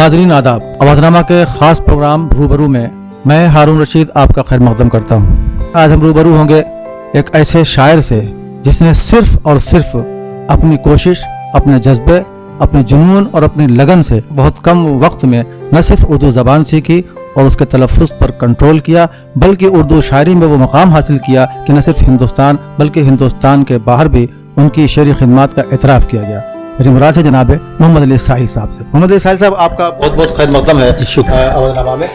नाजरीन आदाब, आवाज़नामा के ख़ास प्रोग्राम रूबरू में मैं हारून रशीद आपका खैर मकदम करता हूँ। आज हम रूबरू होंगे एक ऐसे शायर से जिसने सिर्फ और सिर्फ अपनी कोशिश, अपने जज्बे, अपने जुनून और अपनी लगन से बहुत कम वक्त में न सिर्फ उर्दू ज़बान सीखी और उसके तलफ़्फ़ुज़ पर कंट्रोल किया, बल्कि उर्दू शायरी में वो मकाम हासिल किया कि न सिर्फ हिंदुस्तान बल्कि हिंदुस्तान के बाहर भी उनकी शेरी खिदमत का एतराफ़ किया गया। मेरी मुराद है जनाब मोहम्मद अली साहिल साहब से। मोहम्मद अली साहिल साहब, आपका बहुत बहुत खैर मकदम है आवाज़नामा में।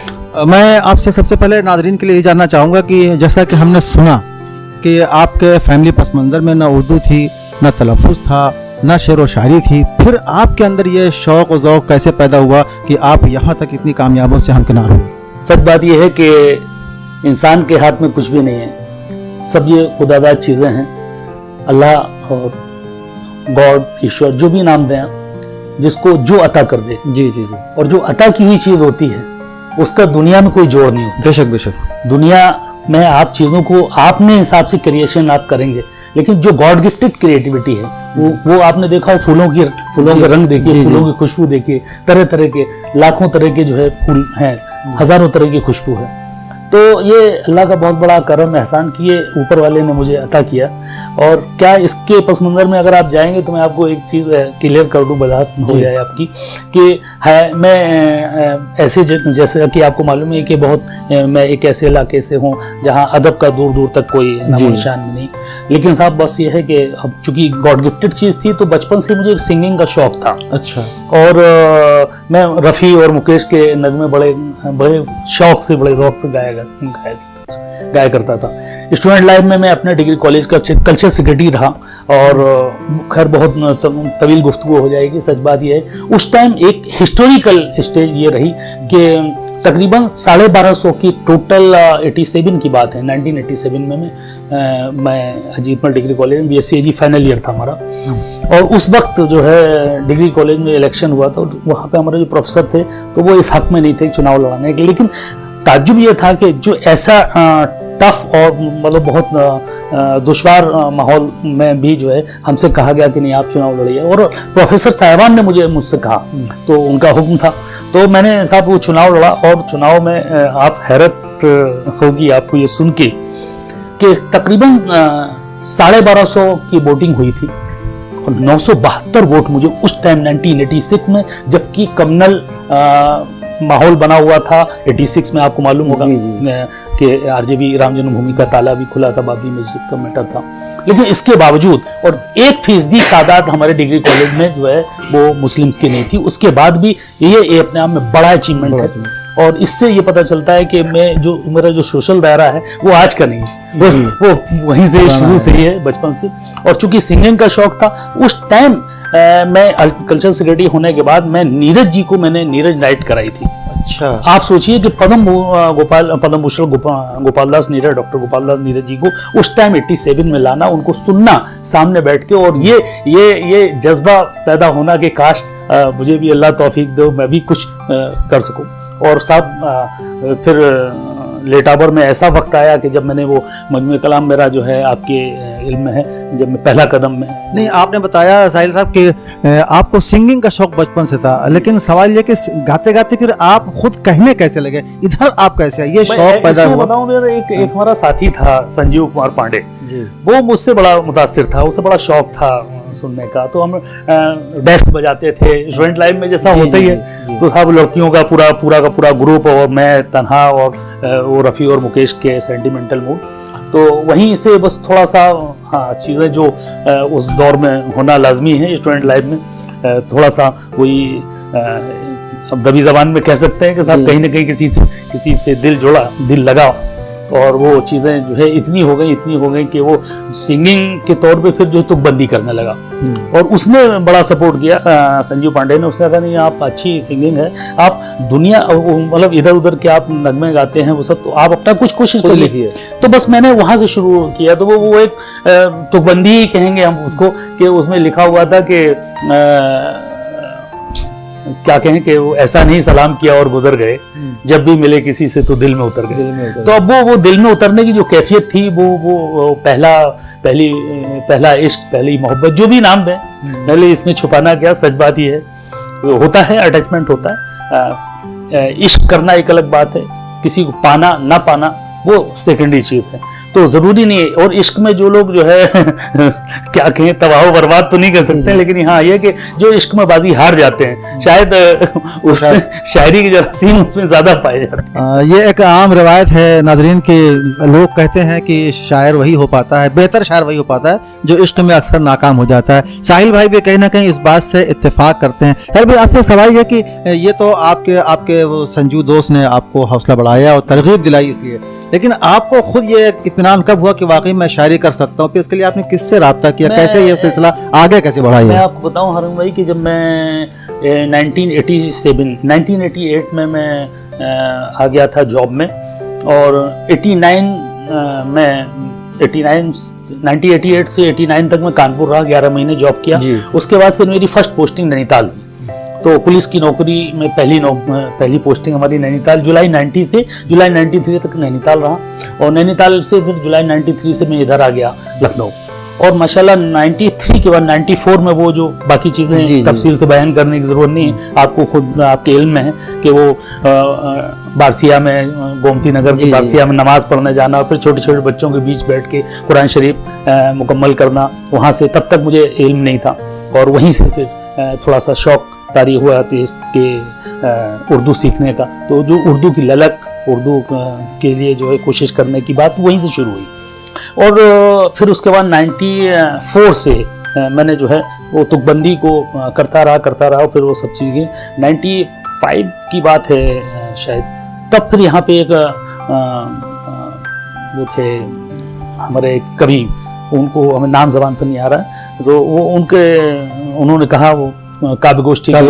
मैं आपसे सबसे पहले नाजरीन के लिए ये जानना चाहूँगा कि जैसा कि हमने सुना कि आपके फैमिली पस मंज़र में न उर्दू थी, न तलफ़्फ़ुज़ था, न शेर व शायरी थी, फिर आपके अंदर ये शौक़ व ज़ौक़ कैसे पैदा हुआ कि आप यहाँ तक इतनी कामयाबों से हमकिनार हुए? सच बात यह है कि इंसान के हाथ में कुछ भी नहीं है, सब ये खुदादाद चीज़ें हैं। अल्लाह और गॉड, ईश्वर, जो भी नाम दें, जिसको जो अता कर दे। जी जी जी। और जो अता की हुई चीज़ होती है उसका दुनिया में कोई जोड़ नहीं होता। बेशक बेशक। दुनिया में आप चीज़ों को अपने हिसाब से क्रिएशन आप करेंगे, लेकिन जो गॉड गिफ्टेड क्रिएटिविटी है वो आपने देखा है। फूलों के रंग देखिए, फूलों की खुशबू देखिए, तरह तरह के लाखों तरह के जो है फूल हैं, हजारों तरह की खुशबू है। तो ये अल्लाह का बहुत बड़ा करम एहसान कि ये ऊपर वाले ने मुझे अता किया। और क्या इसके पस मंज़र में अगर आप जाएंगे तो मैं आपको एक चीज़ क्लियर कर दूं, वजाहत हो जाए आपकी, कि है मैं ऐसे जैसे कि आपको मालूम है कि मैं एक ऐसे इलाके से हूँ जहाँ अदब का दूर दूर तक कोई नामो निशान नहीं। लेकिन साहब बस ये है कि अब चूंकि गॉड गिफ्टेड चीज़ थी तो बचपन से मुझे सिंगिंग का शौक था। अच्छा। और मैं रफ़ी और मुकेश के नगमे बड़े शौक से, बड़े रौक से गाया करता था। स्टूडेंट लाइफ में मैं अपने डिग्री कॉलेज का कल्चर सेक्रेटरी रहा। और खैर बहुत तवील गुफ्तगू हो जाएगी, सच बात यह है उस टाइम एक हिस्टोरिकल स्टेज ये रही कि तकरीबन 1250 की टोटल 87 की बात है, 1987 में मैं अजीतमल डिग्री कॉलेज में BSc फाइनल ईयर था हमारा। और उस वक्त जो है डिग्री कॉलेज में इलेक्शन हुआ था, वहाँ पे हमारे जो प्रोफेसर थे तो वो इस हक में नहीं थे चुनाव लड़ाने के। लेकिन ताज्जुब ये था कि जो ऐसा टफ और मतलब बहुत दुश्वार माहौल में भी जो है हमसे कहा गया कि नहीं आप चुनाव लड़िए, और प्रोफेसर साहिबान ने मुझसे कहा, तो उनका हुक्म था। तो मैंने साहब वो चुनाव लड़ा। और चुनाव में आप हैरत होगी आपको ये सुन के कि तकरीबन 1250 की वोटिंग हुई थी और 972 वोट मुझे उस टाइम 1986 में, जबकि कम्युनल माहौल बना हुआ था 86 में। आपको मालूम होगा कि RJB राम जन्मभूमि का ताला भी खुला था, बाबरी मस्जिद का मैटर था। लेकिन इसके बावजूद और 1% तादाद हमारे डिग्री कॉलेज में जो है वो मुस्लिम्स की नहीं थी। उसके बाद भी ये अपने आप में बड़ा अचीवमेंट है। और इससे ये पता चलता है कि मेरा जो सोशल दायरा है वो आज का नहीं है, वो वहीं से शुरू से ही है, बचपन से। और चूंकि सिंगिंग का शौक था उस टाइम, मैं कल्चरल सेक्रेटरी होने के बाद मैंने नीरज नाइट कराई थी। अच्छा। आप सोचिए कि पद्म भूषण गोपाल दास नीरज, डॉक्टर गोपाल दास नीरज जी को उस टाइम 87 में लाना, उनको सुनना सामने बैठ के, और ये जज्बा पैदा होना कि काश मुझे भी अल्लाह तौफीक दो, मैं भी कुछ कर सकूं। और साहब फिर लेटावर में ऐसा वक्त आया कि जब मैंने वो मजमू कलाम, मेरा जो है आपके इल्म में है, जब मैं पहला कदम में। नहीं, आपने बताया साहिल साहब कि आपको सिंगिंग का शौक बचपन से था, लेकिन सवाल ये कि गाते गाते फिर आप खुद कहने कैसे लगे, इधर आप कैसे ये शौक पैदा हुआ? बताऊं, मेरा एक हमारा साथी था संजीव कुमार पांडे, वो मुझसे बड़ा मुतासिर था, उसे बड़ा शौक था सुनने का। तो हम डेस्क बजाते थे स्टूडेंट लाइफ में, जैसा होता ही है। तो सब लड़कियों का पूरा ग्रुप और मैं तन्हा, और वो रफ़ी और मुकेश के सेंटिमेंटल मूड। तो वहीं से बस थोड़ा सा चीज़ें जो उस दौर में होना लाजमी है स्टूडेंट लाइफ में, थोड़ा सा वही अब दबी ज़बान में कह सकते हैं कि साहब कहीं ना कहीं किसी से दिल लगा। और वो चीज़ें जो है इतनी हो गई कि वो सिंगिंग के तौर पे फिर जो तुकबंदी करने लगा। और उसने बड़ा सपोर्ट किया, संजीव पांडे ने। उसने कहा नहीं आप अच्छी सिंगिंग है, आप दुनिया मतलब इधर उधर के आप नगमे गाते हैं वो सब, तो आप अपना कुछ कोशिश कर लीजिए। तो बस मैंने वहाँ से शुरू किया। तो वो एक तुकबंदी ही कहेंगे हम उसको, कि उसमें लिखा हुआ था कि क्या कहें कि वो ऐसा नहीं सलाम किया और गुजर गए, जब भी मिले किसी से तो दिल में उतर गए। तो अब वो दिल में उतरने की जो कैफियत थी, वो पहला इश्क, पहली मोहब्बत, जो भी नाम दें, पहले इसमें छुपाना क्या, सच बात ही है होता है, अटैचमेंट होता है। इश्क करना एक अलग बात है, किसी को पाना ना पाना वो सेकेंडरी चीज है। तो जरूरी नहीं है, और इश्क में जो लोग जो है क्या कहें, तबाह बर्बाद तो नहीं कर सकते, लेकिन हाँ ये कि जो इश्क में बाजी हार जाते हैं, शायद उस शायरी की जरासीम उसमें ज्यादा पाए जाते हैं। ये एक आम रिवायत है नाजरीन की, लोग कहते हैं कि शायर वही हो पाता है, बेहतर शायर वही हो पाता है जो इश्क में अक्सर नाकाम हो जाता है। साहिल भाई भी कहीं ना कहीं इस बात से इत्तेफाक करते हैं। खैर भाई, आपसे सवाल ये कि ये तो आपके वो संजू दोस्त ने आपको हौसला बढ़ाया और तरगीब दिलाई इसलिए, लेकिन आपको खुद ये इत्मीनान कब हुआ कि वाकई मैं शायरी कर सकता हूँ? फिर इसके लिए आपने किससे राब्ता किया, कैसे ये सिलसिला आगे कैसे बढ़ा? मैं आपको बताऊं हारून भाई कि जब मैं 1988 में मैं आ गया था जॉब में, और 1988 से 89 तक मैं कानपुर रहा, 11 महीने जॉब किया। उसके बाद फिर मेरी फर्स्ट पोस्टिंग नैनीताल हुई। तो पुलिस की नौकरी में पहली पोस्टिंग हमारी नैनीताल, जुलाई 90 से जुलाई 93 तक नैनीताल रहा, और नैनीताल से फिर जुलाई 93 से मैं इधर आ गया लखनऊ। और माशाल्लाह 93 के बाद 94 में वो जो बाकी चीज़ें तफसील से बयान करने की ज़रूरत नहीं है, आपको खुद आपके इल्म में है कि वो बारसिया में, गोमती नगर की बारसिया में नमाज पढ़ने जाना, फिर छोटे छोटे बच्चों के बीच बैठ के कुरान शरीफ मुकम्मल करना, वहाँ से तब तक मुझे इल्म नहीं था, और वहीं से फिर थोड़ा सा शौक़ तारी हुआ के उर्दू सीखने का। तो जो उर्दू की ललक, उर्दू के लिए जो है कोशिश करने की बात वहीं से शुरू हुई। और फिर उसके बाद 94 से मैंने जो है वो तुकबंदी को करता रहा, फिर वो सब चीज़ें 95 की बात है शायद, तब फिर यहाँ पे एक वो थे हमारे कवि, उनको हमें नाम ज़बान पर नहीं आ रहा है, तो वो उन्होंने कहा वो काव्य गोष्ठी में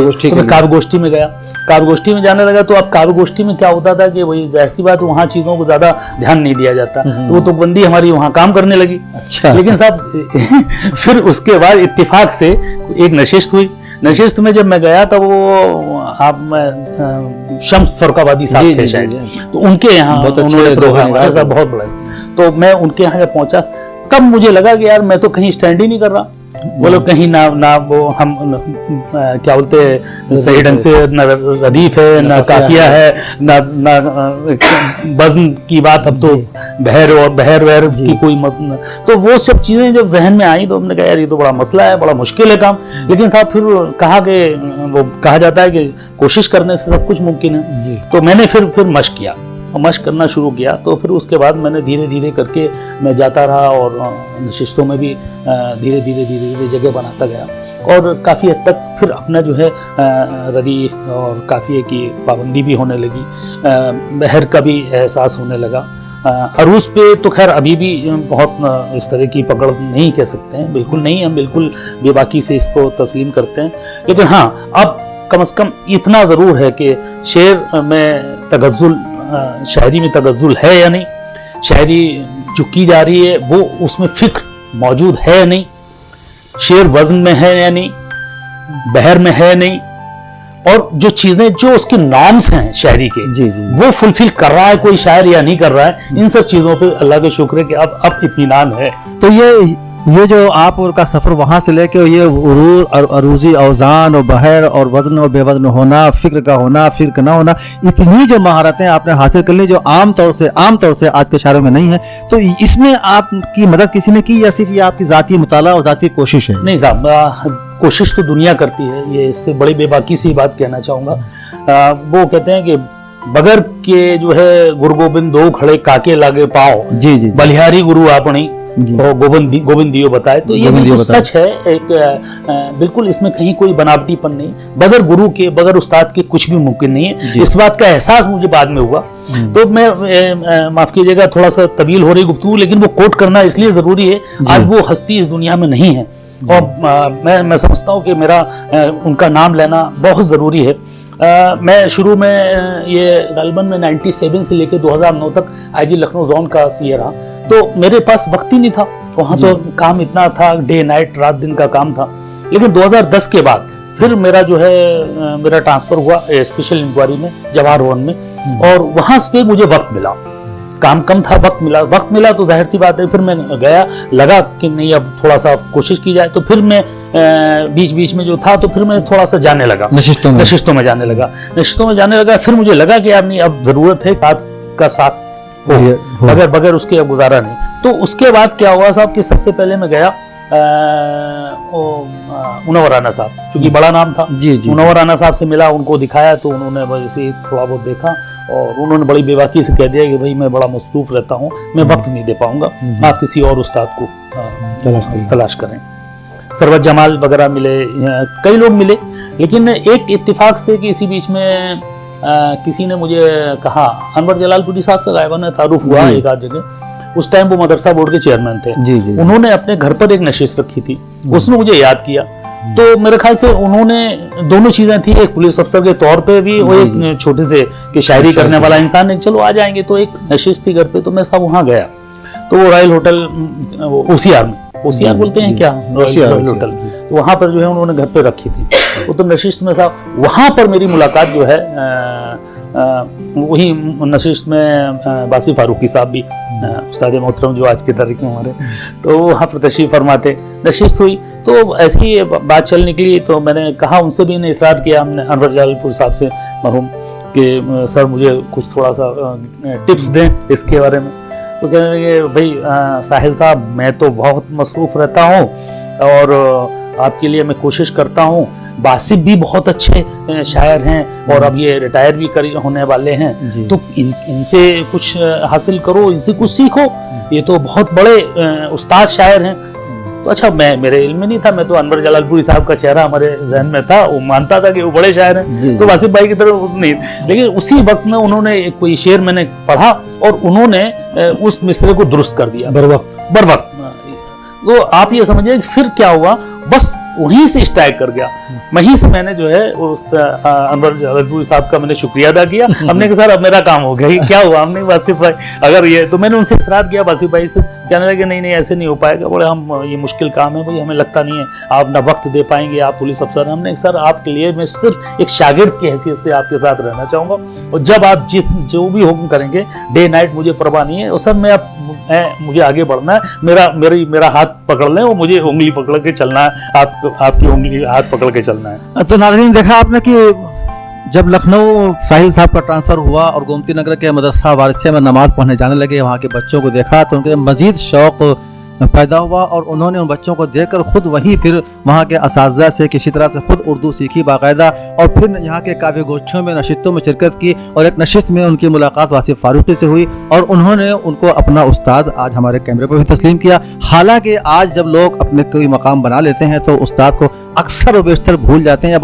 गया, काव्य गोष्ठी में जाने लगा। तो अब काव्य गोष्ठी में क्या होता था कि वही जाहिर सी बात, वहाँ चीज़ों को ज़्यादा ध्यान नहीं दिया जाता, तो वो तुकबंदी हमारी वहाँ काम करने लगी। अच्छा। लेकिन साहब फिर उसके बाद इत्तेफाक से एक नशिस्त हुई। नशिस्त में जब मैं गया तब वो शम्स फरकाबादी साहब थे शायद, तो उनके यहाँ उन्होंने प्रोग्राम बहुत बड़ा, तो मैं उनके यहाँ जब पहुँचा तब मुझे लगा कि यार मैं तो कहीं स्टैंड ही नहीं कर रहा, बोलो कहीं ना वो हम क्या बोलते हैं सही ढंग से, न रदीफ है, न काफिया है, न वज़न की बात, अब तो बहर वहर की कोई तो वो सब चीजें जब जहन में आई तो हमने कहा यार ये तो बड़ा मसला है, बड़ा मुश्किल है काम। लेकिन साहब फिर कहा जाता है कि कोशिश करने से सब कुछ मुमकिन है। तो मैंने फिर मशक करना शुरू किया। तो फिर उसके बाद मैंने धीरे धीरे करके मैं जाता रहा, और नशिस्तों में भी धीरे धीरे जगह बनाता गया, और काफ़ी हद तक फिर अपना जो है रदीफ और काफ़िए की पाबंदी भी होने लगी, बहर का भी एहसास होने लगा। अरूज पे तो खैर अभी भी बहुत इस तरह की पकड़ नहीं कह सकते हैं, बिल्कुल नहीं, हम बिल्कुल बेबाकी से इसको तस्लीम करते हैं। लेकिन हाँ, अब कम से कम इतना ज़रूर है कि शेर में तगज़्ज़ुल, शायरी में तगज़्ज़ुल है या नहीं, शायरी जो की जा रही है वो उसमें फिक्र मौजूद है या नहीं, शेर वज़न में है या नहीं, बहर में है नहीं, और जो चीजें जो उसके नॉर्म्स हैं शायरी के वो फुलफिल कर रहा है कोई शायर या नहीं कर रहा है, इन सब चीजों पे अल्लाह के शुक्र है कि अब इत्मीनान है। तो ये जो आप का सफर वहां से लेके ये उरूज और अरूजी औजान और बहर और वजन और बेवजन होना, फिक्र का होना, फिक्र ना होना, इतनी जो महारतें आपने हासिल कर ली जो आम तौर से आज के शायरों में नहीं है, तो इसमें आपकी मदद किसी ने की या सिर्फ ये आपकी जाती मुताला और जाती कोशिश है? नहीं साहब, कोशिश तो दुनिया करती है, ये इससे बड़ी बेबाकी सी बात कहना चाहूँगा। वो कहते हैं कि बगर के जो है गुरु गोबिंद दो खड़े काके लागे पाओ, बलिहारी गुरु आपनी और गोविंद दियो बताए। तो ये बिल्कुल सच है, एक बिल्कुल इसमें कहीं कोई बनावटीपन नहीं, बगैर गुरु के बगैर उस्ताद के कुछ भी मुमकिन नहीं है। इस बात का एहसास मुझे बाद में हुआ। तो मैं माफ कीजिएगा थोड़ा सा तवील हो रही गुफ्तगू, लेकिन वो कोट करना इसलिए जरूरी है, आज वो हस्ती इस दुनिया में नहीं है, और मैं समझता हूँ कि मेरा उनका नाम लेना बहुत ज़रूरी है। मैं शुरू में ये गालिबन में 97 से लेकर 2009 तक आईजी लखनऊ जोन का सीए रहा, तो मेरे पास वक्त ही नहीं था, वहाँ तो काम इतना था, डे नाइट रात दिन का काम था। लेकिन 2010 के बाद फिर मेरा जो है मेरा ट्रांसफ़र हुआ स्पेशल इंक्वायरी में जवाहर भवन में, और वहाँ से मुझे वक्त मिला, काम कम था, वक्त मिला तो जाहिर सी बात है फिर मैं गया, लगा कि नहीं अब थोड़ा सा कोशिश की जाए। तो फिर मैं बीच बीच में जो था, तो फिर मैं थोड़ा सा जाने लगा नशिस्तों में। नशिस्तों में जाने लगा। फिर मुझे लगा कि यार नहीं, अब जरूरत है का साथ हो, बगैर उसके अब गुजारा नहीं। तो उसके बाद क्या हुआ साहब कि सबसे पहले मैं गया मुनव्वर राना साहब, क्योंकि बड़ा नाम था। मुनव्वर राना साहब से मिला, उनको दिखाया, तो उन्होंने बस ऐसे थोड़ा बहुत देखा और उन्होंने बड़ी बेबाकी से कह दिया कि भाई मैं बड़ा मसरूफ रहता हूँ, मैं वक्त नहीं दे पाऊंगा, आप किसी और उस्ताद को तलाश करें। सरवत जमाल वगैरह मिले, कई लोग मिले, लेकिन एक इत्तेफाक से कि इसी बीच में किसी ने मुझे कहा, अनवर जलालपुरी साहब का गायबाना तारुफ हुआ एक आध जगह। उस टाइम वो मदरसा बोर्ड के चेयरमैन थे। उन्होंने अपने घर पर एक नशिस्त रखी थी, उसने मुझे याद किया। तो मेरे ख्याल से उन्होंने दोनों चीजें थी, एक पुलिस अफसर के तौर पे भी और एक छोटे से कि शायरी करने वाला इंसान ने, चलो आ जाएंगे, तो एक नशिस्त थी घर पे। तो मैं साहब वहाँ गया, तो वो रॉयल होटल ओसीआर में, ओसीआर बोलते हैं क्या, रॉयल होटल, तो वहाँ पर जो है उन्होंने घर पे रखी थी। वो तो नशिस्त में साहब, वहाँ पर मेरी मुलाकात जो है वही नशिस्त में बासी फारूकी साहब भी उस्ताद मोहतरम जो आज की तारीख में हमारे, तो वहाँ पर तशरीफ फरमाते, नशिस्त हुई। तो ऐसी बात चल निकली, तो मैंने कहा, उनसे भी ने इसरार किया हमने, अनवर जलालपुर साहब से मरहूम, कि सर मुझे कुछ थोड़ा सा टिप्स दें इसके बारे में। तो कहने लगे, भाई साहिल साहब मैं तो बहुत मसरूफ़ रहता हूँ और आपके लिए मैं कोशिश करता हूँ, बासिफ भी बहुत अच्छे शायर हैं और अब ये रिटायर भी होने वाले हैं, तो इनसे कुछ हासिल करो, इनसे कुछ सीखो, ये तो बहुत बड़े उस्ताद शायर हैं। तो अच्छा, मेरे इल्म में नहीं था, मैं तो अनवर जलालपुरी साहब का चेहरा हमारे जहन में था, वो मानता था कि वो बड़े शायर हैं, तो वासिफ भाई की तरफ नहीं। लेकिन उसी वक्त में उन्होंने कोई शेर मैंने पढ़ा और उन्होंने उस मिसरे को दुरुस्त कर दिया बर वक्त। तो आप ये समझिए फिर क्या हुआ, बस वहीं से स्ट्राइक कर गया। वहीं से मैंने जो है उस अनवर जलालपुरी साहब का मैंने शुक्रिया अदा किया। हमने कहा सर अब मेरा काम हो गया, क्या हुआ, हमने वासिफ भाई अगर ये, तो मैंने उनसे इसरार किया वासिफ भाई से, कहने लगे नहीं ऐसे नहीं हो पाएगा, बोले हम ये मुश्किल काम है भाई, हमें लगता नहीं है आप ना वक्त दे पाएंगे, आप पुलिस अफसर। हमने सर आपके लिए मैं सिर्फ एक शागिर्द की हैसियत से आपके साथ रहना चाहूँगा, और जब आप जो भी हुक्म करेंगे डे नाइट मुझे परवाह नहीं है, और सर मुझे आगे बढ़ना है, मेरा हाथ पकड़ लें और मुझे उंगली पकड़ के चलना है, आपकी उंगली हाथ पकड़ के चलना है। तो नाज़रीन, देखा आपने कि जब लखनऊ साहिल साहब का ट्रांसफ़र हुआ और गोमती नगर के मदरसा वारिसे में नमाज पढ़ने जाने लगे, वहाँ के बच्चों को देखा तो उनके मज़ीद शौक़ पैदा हुआ और उन्होंने उन बच्चों को देखकर खुद वहीं फिर वहाँ के असातिज़ा से किसी तरह से खुद उर्दू सीखी बाकायदा, और फिर यहाँ के काव्य गोष्ठियों में नशिस्तों में शिरकत की, और एक नशिस्त में उनकी मुलाकात वासिफ फारूकी से हुई और उन्होंने उनको अपना उस्ताद आज हमारे कैमरे पर भी तस्लीम किया। हालांकि आज जब लोग अपने कोई मकाम बना लेते हैं तो उस्ताद को अक्सर और बेशतर भूल जाते हैं या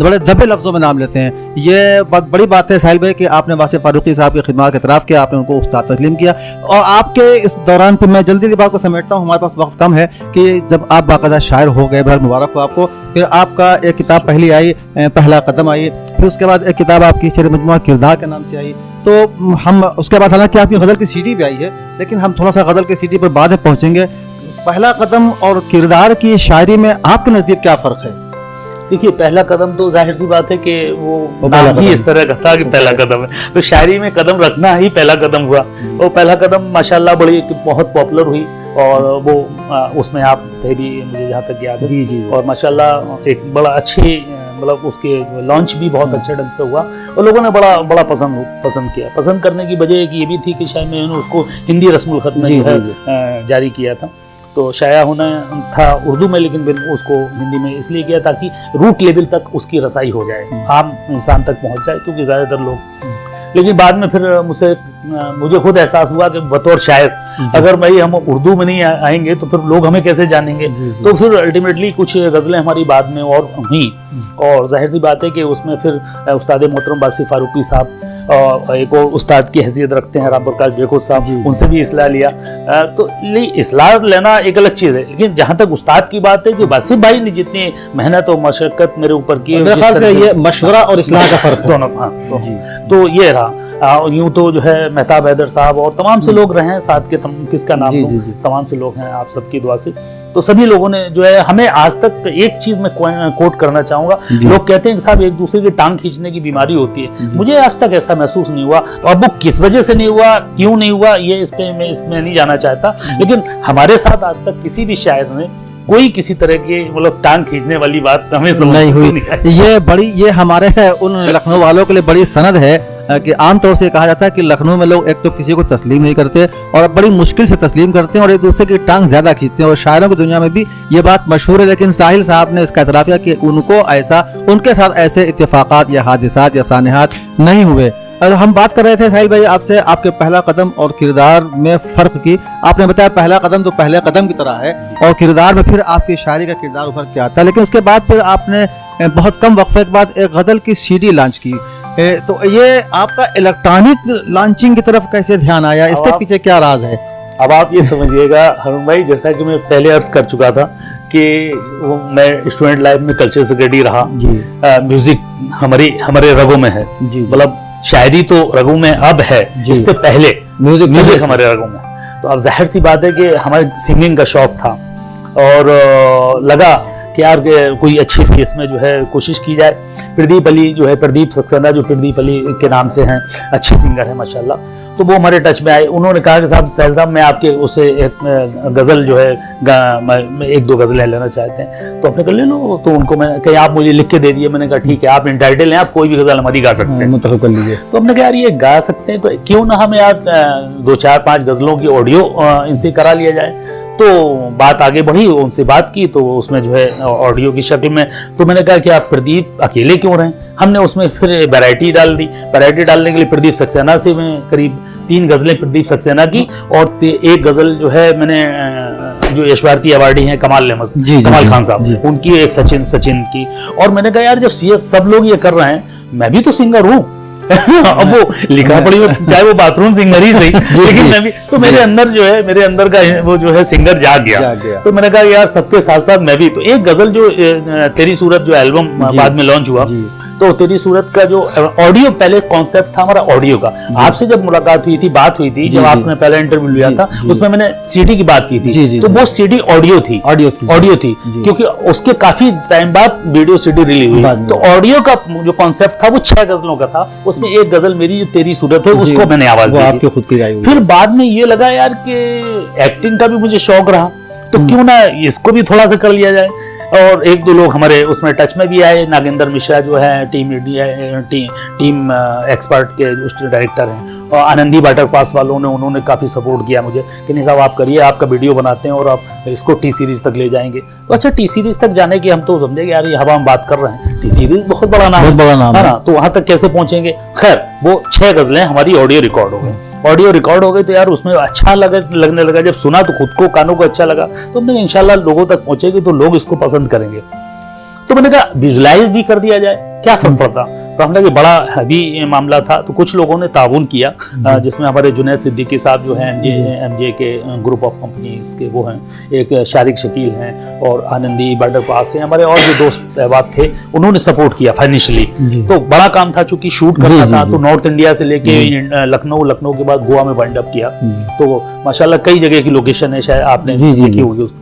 बड़े दबे लफ्ज़ों में नाम लेते हैं। ये बड़ी बात है साहिल भाई कि आपने वासिफ फारूकी साहब की खिदमत के तरफ किया, आपने उनको उस्ताद तस्लीम किया। और आपके इस दौरान फिर मैं जल्दी बात को समेटता हूँ, हमारे पास वक्त कम है, कि जब आप बाकायदा शायर हो गए, बहुत मुबारक हो आपको। फिर आपका एक किताब पहली आई, पहला कदम आई, फिर उसके बाद एक किताब आपकी शेर मजमुआ किरदार के नाम से आई। तो हम उसके बाद, हालांकि आपकी गज़ल की सीडी भी आई है, लेकिन हम थोड़ा सा गज़ल की सीडी पर बाद में पहुँचेंगे। पहला कदम और किरदार की शायरी में आपके नज़दीक क्या फ़र्क है? देखिए, पहला कदम तो जाहिर सी बात है कि वो नाम ही इस तरह का था कि पहला कदम है, तो शायरी में कदम रखना ही पहला कदम हुआ। और पहला कदम माशाल्लाह बहुत पॉपुलर हुई, और वो उसमें आप थे भी, मुझे जहाँ तक याद है, और माशाल्लाह एक बड़ा अच्छी, मतलब उसके लॉन्च भी बहुत अच्छे ढंग से हुआ और लोगों ने बड़ा पसंद किया। पसंद करने की वजह ये भी थी कि शायद मैंने उसको हिंदी रस्मुल खत में जो है जारी किया था, तो शाया होना था उर्दू में, लेकिन उसको हिंदी में इसलिए किया ताकि रूट लेवल तक उसकी रसाई हो जाए, आम इंसान तक पहुंच जाए, क्योंकि ज़्यादातर लोग। लेकिन बाद में फिर मुझे खुद एहसास हुआ कि बतौर शायर अगर हम उर्दू में नहीं आएंगे तो फिर लोग हमें कैसे जानेंगे। तो फिर अल्टीमेटली कुछ गज़लें हमारी बाद में और हुई, और जाहिर सी बात है कि उसमें फिर उस्ताद मोहतरम बासिफ फारूकी साहब और एक और उस्ताद की हैसियत रखते हैं राम प्रकाश बेखुद साहब, उनसे भी इसलाह लिया। तो इसलाह लेना एक अलग चीज़ है, लेकिन जहाँ तक उस्ताद की बात है कि बासिफ भाई ने जितनी मेहनत और मशक्कत मेरे ऊपर की, ये मशवरा और इस्लाह का फर्क दोनों। हाँ, तो ये रहा। यूँ तो जो है मेहताब हैदर साहब और तमाम से लोग रहे हैं साथ के, किसका नाम लूं, तमाम से लोग हैं आप सबकी दुआ से। तो सभी लोगों ने जो है हमें आज तक, एक चीज मैं कोट करना चाहूंगा, लोग कहते हैं कि साहब एक दूसरे की टांग खींचने की बीमारी होती है, मुझे आज तक ऐसा महसूस नहीं हुआ। अब वो किस वजह से नहीं हुआ, क्यों नहीं हुआ, ये मैं इसमें नहीं जाना चाहता, लेकिन हमारे साथ आज तक किसी भी शायर ने कोई किसी तरह की मतलब टांग खींचने वाली बात हमें समझ नहीं हुई। नहीं आई। ये हमारे उन लखनऊ वालों के लिए बड़ी सनद है कि आमतौर से कहा जाता है कि लखनऊ में लोग एक तो किसी को तस्लीम नहीं करते और बड़ी मुश्किल से तस्लीम करते हैं और एक दूसरे की टांग ज्यादा खींचते हैं, और शायरों की दुनिया में भी ये बात मशहूर है। लेकिन साहिल साहब ने इसका इतराफ़ किया कि उनके साथ ऐसे इत्तेफाकात या हादिसात या सानिहात नहीं हुए। और हम बात कर रहे थे साहिल भाई आपसे आपके पहला कदम और किरदार में फ़र्क की। आपने बताया पहला कदम तो पहले कदम की तरह है और किरदार में फिर आपकी शायरी का किरदार उभर के आता है, लेकिन उसके बाद फिर आपने बहुत कम वक्फे के बाद एक गज़ल की सीडी लॉन्च की। तो ये आपका इलेक्ट्रॉनिक लॉन्चिंग की तरफ कैसे ध्यान आया, इसके पीछे क्या राज है? अब आप ये समझिएगा हारून भाई, जैसा कि मैं पहले अर्ज कर चुका था कि मैं स्टूडेंट लाइफ में कल्चर सेक्रेटरी रहा। म्यूजिक हमारे रगों में है, मतलब शायरी तो रगों में अब है, इससे पहले म्यूजिक हमारे रगों में। तो अब जाहिर सी बात है कि हमारे सिंगिंग का शौक था और लगा कि यार कोई अच्छी सी इसमें जो है कोशिश की जाए। प्रदीप अली जो है, प्रदीप सक्सेना जो प्रदीप अली के नाम से हैं, अच्छे सिंगर हैं माशाल्लाह, तो वो हमारे टच में आए। उन्होंने कहा कि साहब साहिल साहब मैं आपके उससे एक गज़ल जो है एक दो गज़लें लेना चाहते हैं, तो आपने कहा ले लो। तो उनको मैं कहीं आप मुझे लिख के दे दिए, मैंने कहा ठीक है आप इंटाइटल हैं, आप कोई भी गज़ल हमारी गा सकते हैं, मुतफ़िक़ कर लीजिए। तो हमने कहा यार ये गा सकते हैं तो क्यों ना हमें यार 2-4-5 गज़लों की ऑडियो इनसे करा लिया जाए। तो बात आगे बढ़ी, उनसे बात की तो उसमें जो है ऑडियो की शक्ल में, तो मैंने कहा कि आप प्रदीप अकेले क्यों रहें, हमने उसमें फिर वैरायटी डाल दी। वैरायटी डालने के लिए प्रदीप सक्सेना से मैं करीब 3 गज़लें प्रदीप सक्सेना की और एक गज़ल जो है मैंने जो यशवारती अवार्डी हैं कमाल खान साहब, उनकी एक सचिन की। और मैंने कहा यार जब सब लोग ये कर रहे हैं मैं भी तो सिंगर हूँ अब वो लिखा पड़ी चाहे वो बाथरूम सिंगर ही सही, लेकिन मैं भी तो मेरे अंदर का वो जो है सिंगर जाग गया। तो मैंने कहा यार सबके साथ साथ मैं भी तो एक गजल जो तेरी सूरत जो एल्बम बाद में लॉन्च हुआ, तो तेरी सूरत का जो ऑडियो पहले कॉन्सेप्ट था हमारा ऑडियो का। आपसे जब मुलाकात हुई थी, बात हुई थी, जब आपने पहला इंटरव्यू लिया था उसमें मैंने सीडी की बात की थी, तो वो सीडी ऑडियो थी क्योंकि उसके काफी टाइम बाद वीडियो सीडी रिलीज हुई। तो ऑडियो का जो कॉन्सेप्ट था वो 6 गजलों का था, उसमें एक गजल मेरी जो तेरी सूरत है उसको मैंने आवाज दी, आपके खुद की। फिर बाद में ये लगा यार कि एक्टिंग का भी मुझे शौक रहा, तो क्यों ना इसको भी थोड़ा सा कर लिया जाए। और एक दो लोग हमारे उसमें टच में भी आए, नागेंद्र मिश्रा जो है टीम एक्सपर्ट के जो डायरेक्टर हैं, और आनंदी वाटर पास वालों ने उन्होंने काफ़ी सपोर्ट किया मुझे कि नहीं साहब आप करिए, आपका वीडियो बनाते हैं और आप इसको टी सीरीज तक ले जाएंगे। तो अच्छा टी सीरीज तक जाने की हम तो समझे कि यार ये हवा हम बात कर रहे हैं, टी सीरीज बहुत बड़ा नाम है ना, तो वहां तक कैसे पहुंचेंगे। खैर वो 6 गजलें हमारी ऑडियो रिकॉर्ड हो गई, तो यार उसमें अच्छा लगने लगा। जब सुना तो खुद को कानों को अच्छा लगा, तो हमने इंशाल्लाह लोगों तक पहुंचेगी तो लोग इसको पसंद करेंगे। तो मैंने कहा विजुलाइज भी कर दिया जाए, क्या फर्क पड़ता। तो हमने कि बड़ा हैवी मामला था, तो कुछ लोगों ने ताउन किया, जिसमें हमारे जुनैद सिद्दीकी साहब जो हैं एमजे के ग्रुप ऑफ कंपनीज के वो हैं, एक शारिक शकील हैं और आनंदी बॉर्डर पास से हमारे और जो दोस्त अहबाब थे, उन्होंने सपोर्ट किया फाइनेंशियली। तो बड़ा काम था, चूंकि शूट करना था, तो नॉर्थ इंडिया से लेके लखनऊ के बाद गोवा में वाइंड अप किया। तो माशाल्लाह कई जगह की लोकेशन है, शायद आपने देखी होगी उसको।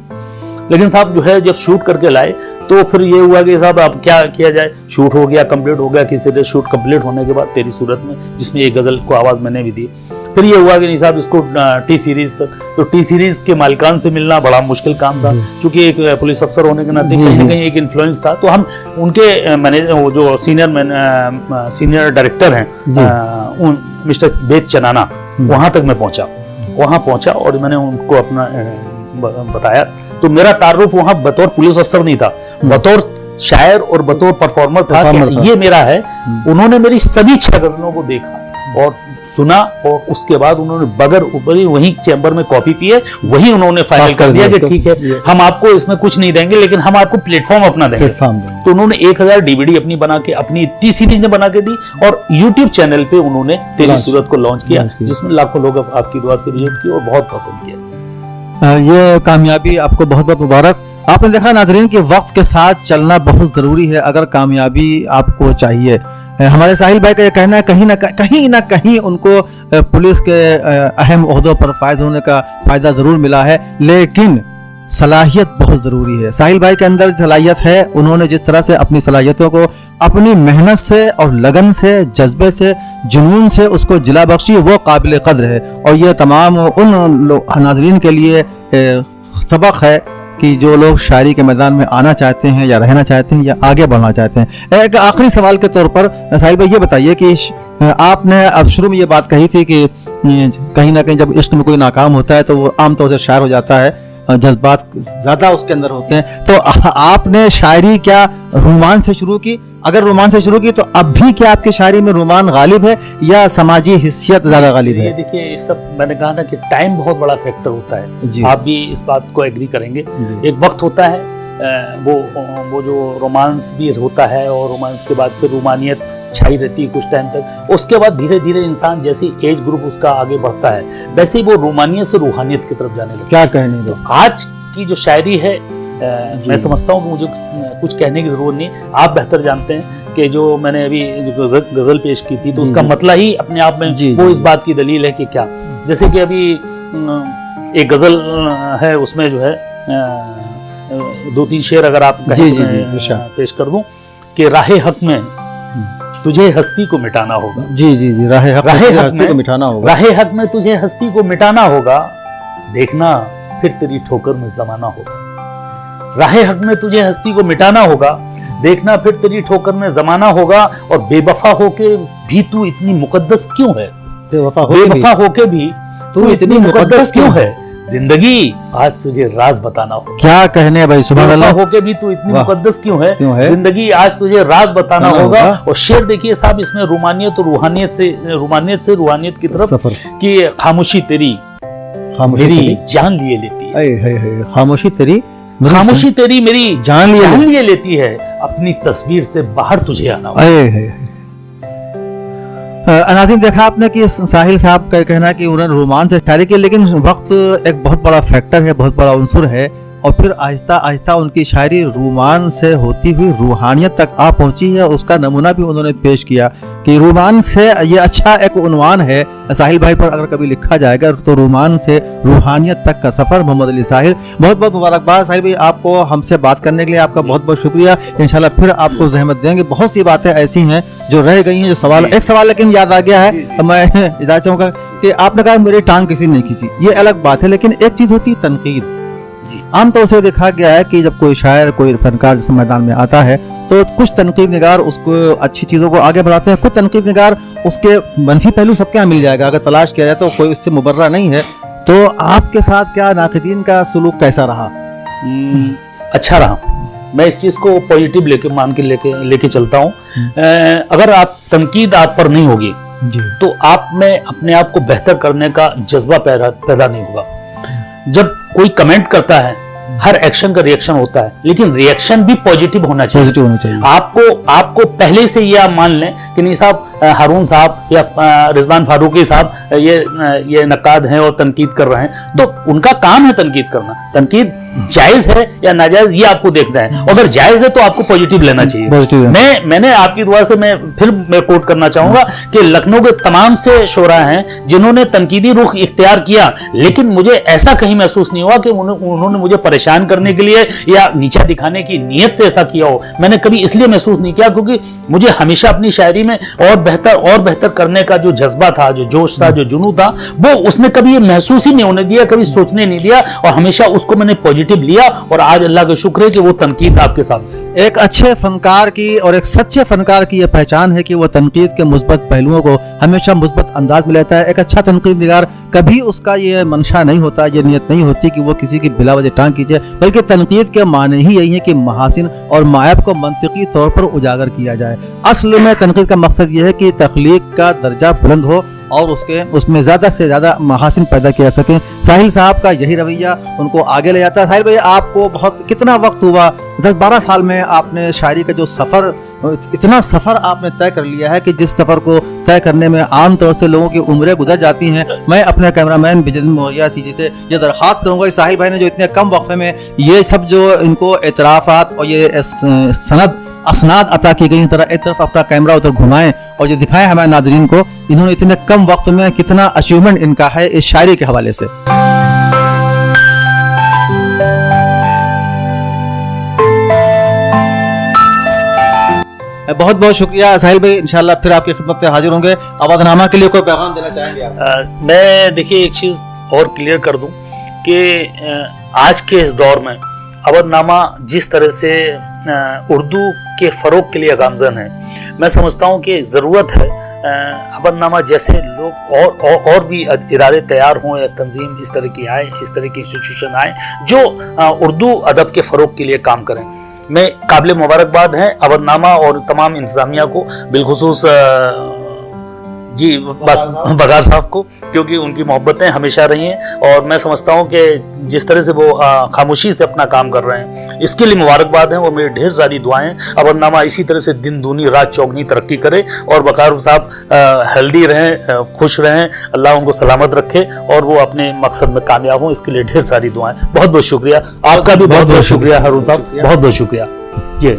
लेकिन साहब जो है जब शूट करके लाए तो फिर ये हुआ कि साहब अब क्या किया जाए। शूट हो गया, कंप्लीट हो गया, किसी तरह शूट कंप्लीट होने के बाद तेरी सूरत में, जिसमें एक गजल को आवाज मैंने भी दी, फिर ये हुआ कि नहीं साहब इसको टी सीरीज तक। तो टी सीरीज के मालिकान से मिलना बड़ा मुश्किल काम था, क्योंकि एक पुलिस अफसर होने के नाते कहीं ना कहीं एक इन्फ्लुएंस था। तो हम उनके मैनेजर जो सीनियर डायरेक्टर हैं मिस्टर बेद चनाना, वहां तक मैं पहुंचा और मैंने उनको अपना बताया। तो मेरा तारुफ वहां बतौर पुलिस अफसर नहीं था, बतौर शायर और बतौर परफॉर्मर था कि ये मेरा है। उन्होंने मेरी सभी 6 गजलों को देखा और सुना, और उसके बाद उन्होंने बगैर ऊपरी वहीं चैम्बर में कॉफी पिए, वही उन्होंने फाइनल कर दिया कि ठीक है हम आपको इसमें कुछ नहीं देंगे, लेकिन हम आपको प्लेटफॉर्म अपना देंगे। तो उन्होंने 1000 DVD अपनी बना के, अपनी टी सीरीज ने बना के दी, और यूट्यूब चैनल पे उन्होंने तेरी सूरत को लॉन्च किया, जिसमें लाखों लोग आपकी दुआ से विजिट की और बहुत पसंद किया। ये कामयाबी आपको बहुत बहुत मुबारक। आपने देखा नाजरीन कि वक्त के साथ चलना बहुत ज़रूरी है अगर कामयाबी आपको चाहिए। हमारे साहिल भाई का ये कहना है कहीं ना कहीं उनको पुलिस के अहम ओहदों पर फायद होने का फ़ायदा ज़रूर मिला है, लेकिन सलाहियत बहुत ज़रूरी है। साहिल भाई के अंदर सलाहियत है, उन्होंने जिस तरह से अपनी सलाहियतों को अपनी मेहनत से और लगन से, जज्बे से, जुनून से उसको जिला बख्शी, वो काबिल कद्र है। और ये तमाम उन नाज़रीन के लिए सबक है कि जो लोग शायरी के मैदान में आना चाहते हैं या रहना चाहते हैं या आगे बढ़ना चाहते हैं। एक आखिरी सवाल के तौर पर साहिल भाई ये बताइए कि आपने अब शुरू में ये बात कही थी कि कहीं ना कहीं जब इश्क में कोई नाकाम होता है तो वो आमतौर से शायर हो जाता है, जज्बात ज्यादा उसके अंदर होते हैं। तो आपने शायरी क्या रोमान से शुरू की? अगर रोमान से शुरू की तो अब भी क्या आपकी शायरी में रोमान गालिब है या समाजी हिस्सियत ज्यादा गालिब ये है? देखिए, ये सब मैंने कहा ना कि टाइम बहुत बड़ा फैक्टर होता जी। है। आप भी इस बात को एग्री करेंगे। जी। एक वक्त होता है वो जो रोमांस भी होता है और रोमांस के बाद फिर रूमानियत छाई रहती है कुछ टाइम तक। उसके बाद धीरे धीरे इंसान जैसी एज ग्रुप उसका आगे बढ़ता है वैसे ही वो रोमानियत से रूहानियत की तरफ जाने लगता है। क्या कहने तो दो? आज की जो शायरी है मैं समझता हूँ मुझे कुछ कहने की जरूरत नहीं। आप बेहतर जानते हैं कि जो मैंने अभी जो गजल पेश की थी तो उसका मतलब ही अपने आप में वो इस बात की दलील है कि क्या, जैसे कि अभी एक गजल है उसमें जो है 2-3 शेर अगर आप पेश कर दूं कि राहे हक में तुझे हस्ती को मिटाना होगा। जी जी जी, राहे हक में हस्ती को मिटाना होगा। राहे हक में तुझे हस्ती को मिटाना होगा, देखना फिर तेरी ठोकर में जमाना होगा। राहे हक में तुझे हस्ती को मिटाना होगा, देखना फिर तेरी ठोकर में जमाना होगा। और बेवफा होके भी तू इतनी मुकद्दस क्यों है? बेवफा होके भी तू इतनी मुकद्दस क्यों है? जिंदगी आज तुझे राज बताना होगा। क्या कहने भाई, सुभान अल्लाह। होके भी तू इतनी मुकद्दस क्यों है? जिंदगी आज तुझे राज बताना होगा। और शेर देखिए साहब, इसमें रूमानियत और रूहानियत से रूहानियत की तरफ कि खामोशी तेरी मेरी जान लिए लेती है। खामोशी तेरी मेरी जान लिए लेती है। अपनी तस्वीर से बाहर तुझे आना होगा। नाज़रीन, देखा आपने कि साहिल साहब का कहना कि उन्होंने रोमांस से शायरी की, लेकिन वक्त एक बहुत बड़ा फैक्टर है, बहुत बड़ा उनसुर है। और फिर आहिस्ता आहिस्ता उनकी शायरी रोमान से होती हुई रूहानियत तक आ पहुंची है। उसका नमूना भी उन्होंने पेश किया कि रोमान से ये अच्छा एक उन्वान है साहिल भाई पर, अगर कभी लिखा जाएगा तो रोमान से रूहानियत तक का सफर। मोहम्मद अली साहिल, बहुत बहुत मुबारकबाद साहिल भाई आपको हमसे बात करने के लिए। आपका बहुत बहुत शुक्रिया। इंशाल्लाह फिर आपको जहमत देंगे। बहुत सी बातें ऐसी हैं जो रह गई हैं, जो सवाल, एक सवाल लेकिन याद आ गया है, मैं इजाजत चाहूंगा कि आपने कहा मेरी टांग किसी ने नहीं खींची, ये अलग बात है, लेकिन एक चीज होती है तनकीद। आमतौर से देखा गया है कि जब कोई शायर, कोई फनकार जिस मैदान में आता है तो कुछ तनकीद निगार उसको अच्छी चीजों को आगे बढ़ाते हैं, कुछ तनकीद निगार उसके मनफी पहलू सबके यहाँ मिल जाएगा अगर तलाश किया जाए तो कोई उससे मुबर्रा नहीं है। तो आपके साथ क्या नाक़िदीन का सुलूक कैसा रहा? अच्छा रहा। मैं इस चीज को पॉजिटिव लेके चलता हूँ। अगर आप तनकीद आप पर नहीं होगी तो आप में अपने आप को बेहतर करने का जज्बा पैदा नहीं होगा। जब कोई कमेंट करता है, हर एक्शन का रिएक्शन होता है, लेकिन रिएक्शन भी पॉजिटिव होना चाहिए। आपको पहले से ये आप मान लें कि नहीं साहब, हारून साहब या रिजवान फारूकी साहब ये नकाद हैं और तनकीद कर रहे हैं, तो उनका काम है तनकीद करना। तनकीद जायज है या नाजायज ये आपको देखना है। अगर जायज है तो आपको पॉजिटिव लेना चाहिए। मैंने आपकी दुआ से मैं कोट करना चाहूंगा कि लखनऊ के तमाम से शोरा हैं जिन्होंने तनकीदी रुख इख्तियार किया, लेकिन मुझे ऐसा कहीं महसूस नहीं हुआ कि उन्होंने मुझे परेशान करने के लिए या नीचा दिखाने की नीयत से ऐसा किया हो। मैंने कभी इसलिए महसूस नहीं किया क्योंकि मुझे हमेशा अपनी शायरी में और बेहतर करने का जो जज्बा था, जो जोश था, जो जुनून था, वो उसने कभी ये महसूस ही नहीं होने दिया, कभी सोचने नहीं दिया, और हमेशा उसको मैंने पॉजिटिव लिया। और आज अल्लाह का शुक्र है कि वो तनकीद आपके सामने। एक अच्छे फनकार की और एक सच्चे फनकार की यह पहचान है कि वो तनकीद के मुस्बत पहलुओं को हमेशा मुस्बत अंदाज में लेता है। एक अच्छा तनकीद निगार कभी उसका ये मंशा नहीं होता, ये नियत नहीं होती कि वो किसी की बिला वजह टांग कीजिए, बल्कि तनकीद के माने ही यही है कि महासिन और मायब को मंतिकी तौर पर उजागर किया जाए। असल में तनकीद का मकसद ये है कि तख्लीक का दर्जा बुलंद हो और उसमें ज्यादा से ज्यादा महासिन पैदा किया सके। साहिल साहब का यही रवैया उनको आगे ले जाता है। साहिल भाई, आपको कितना वक्त हुआ? 10-12 साल में आपने शायरी का जो सफर, इतना सफर आपने तय कर लिया है कि जिस सफर को तय करने में आम तौर से लोगों की उम्रें गुजर जाती हैं। मैं अपने कैमरामैन बिजन मोहरिया सीजी से ये दरख्वास्त करूंगा कि साहिल भाई ने जो इतने कम वक्फे में ये सब जो इनको एतराफात और ये सनद असनाद अता की गई, तरह एक तरफ अपना कैमरा उधर घुमाएं और ये दिखाएं हमारे नाजरीन को इन्होंने इतने कम वक्त में कितना अचीवमेंट इनका है इस शायरी के हवाले से। बहुत बहुत शुक्रिया साहिल भाई। इंशाल्लाह फिर आपकी खिदमत में हाजिर होंगे। आबादनामा के लिए कोई पैगाम देना चाहेंगे आप? मैं देखिए एक चीज और क्लियर कर दूं कि आज के इस दौर में अवधनामा जिस तरह से उर्दू के फ़रोग के लिए गामज़न है, मैं समझता हूँ कि ज़रूरत है अवधनामा जैसे लोग और भी इदारे तैयार हों या तंजीम इस तरह की आए, इस तरह की इंस्टीट्यूशन आए जो उर्दू अदब के फ़रोग के लिए काम करें। मैं काबिल मुबारकबाद हैं अवधनामा और तमाम इंतज़ामिया को, बिलखुसूस जी बस बघार साहब को, क्योंकि उनकी मोहब्बतें हमेशा रही हैं और मैं समझता हूं कि जिस तरह से वो खामोशी से अपना काम कर रहे हैं इसके लिए मुबारकबाद हैं और मेरी ढेर सारी दुआएं अवधनामा इसी तरह से दिन दूनी रात चौगनी तरक्की करे और बघार साहब हेल्दी रहें, खुश रहें, अल्लाह उनको सलामत रखे और वो अपने मकसद में कामयाब हों, इसके लिए ढेर सारी दुआएं। बहुत बहुत शुक्रिया, आपका भी बहुत बहुत शुक्रिया हारून साहब, बहुत बहुत शुक्रिया जी।